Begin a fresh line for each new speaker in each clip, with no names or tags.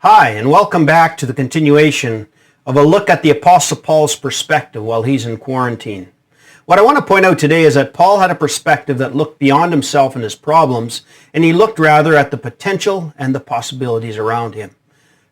Hi, and welcome back to the continuation of a look at the Apostle Paul's perspective while he's in quarantine. What I want to point out today is that Paul had a perspective that looked beyond himself and his problems, and he looked rather at the potential and the possibilities around him.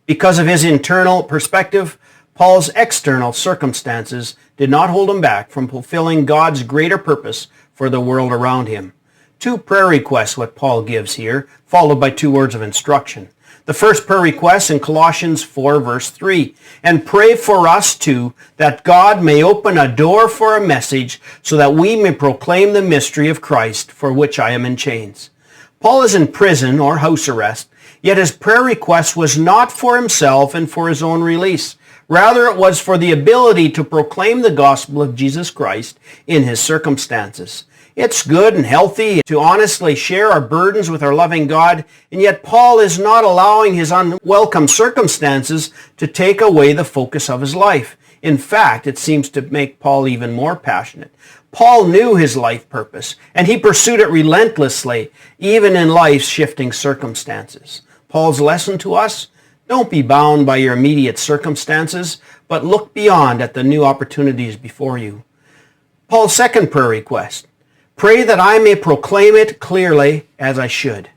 Because of his internal perspective, Paul's external circumstances did not hold him back from fulfilling God's greater purpose for the world around him. Two prayer requests what Paul gives here, followed by two words of instruction. The first prayer request in Colossians 4 verse 3, and pray for us too, that God may open a door for a message so that we may proclaim the mystery of Christ, for which I am in chains. Paul is in prison or house arrest, yet his prayer request was not for himself and for his own release. Rather, it was for the ability to proclaim the gospel of Jesus Christ in his circumstances. It's good and healthy to honestly share our burdens with our loving God, and yet Paul is not allowing his unwelcome circumstances to take away the focus of his life. In fact, it seems to make Paul even more passionate. Paul knew his life purpose, and he pursued it relentlessly, even in life's shifting circumstances. Paul's lesson to us: don't be bound by your immediate circumstances, but look beyond at the new opportunities before you. Paul's second prayer request: pray that I may proclaim it clearly as I should.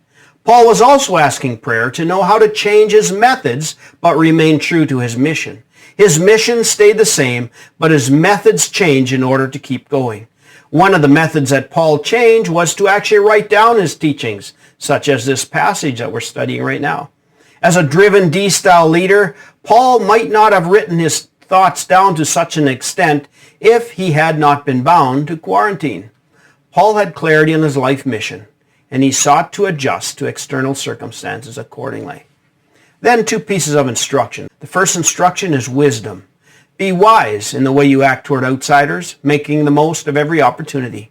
Paul was also asking prayer to know how to change his methods but remain true to his mission. His mission stayed the same, but his methods changed in order to keep going. One of the methods that Paul changed was to actually write down his teachings, such as this passage that we're studying right now. As a driven D-style leader, Paul might not have written his thoughts down to such an extent if he had not been bound to quarantine. Paul had clarity in his life mission, and he sought to adjust to external circumstances accordingly. Then two pieces of instruction. The first instruction is wisdom. Be wise in the way you act toward outsiders, making the most of every opportunity.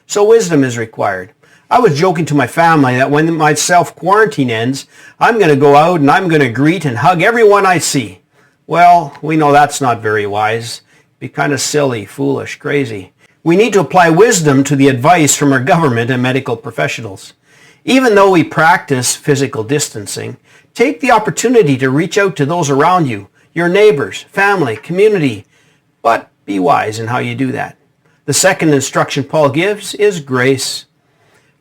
So wisdom is required. I was joking to my family that when my self-quarantine ends, I'm going to go out and I'm going to greet and hug everyone I see. Well, we know that's not very wise. Be kind of silly, foolish, crazy. We need to apply wisdom to the advice from our government and medical professionals. Even though we practice physical distancing, take the opportunity to reach out to those around you, your neighbors, family, community, but be wise in how you do that. The second instruction Paul gives is grace.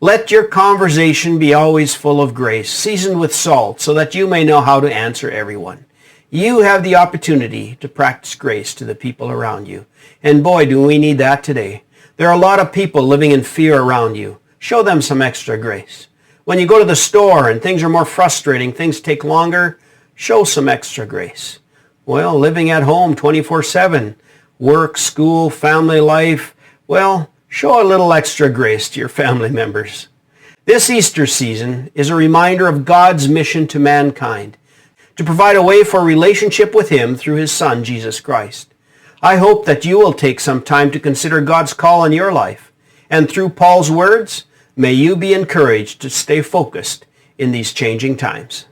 Let your conversation be always full of grace, seasoned with salt, so that you may know how to answer everyone. You have the opportunity to practice grace to the people around you. And boy, do we need that today. There are a lot of people living in fear around you. Show them some extra grace. When you go to the store and things are more frustrating, things take longer, show some extra grace. Well, living at home 24/7, work, school, family life, well, show a little extra grace to your family members. This Easter season is a reminder of God's mission to mankind, to provide a way for a relationship with Him through His Son, Jesus Christ. I hope that you will take some time to consider God's call in your life, and through Paul's words, may you be encouraged to stay focused in these changing times.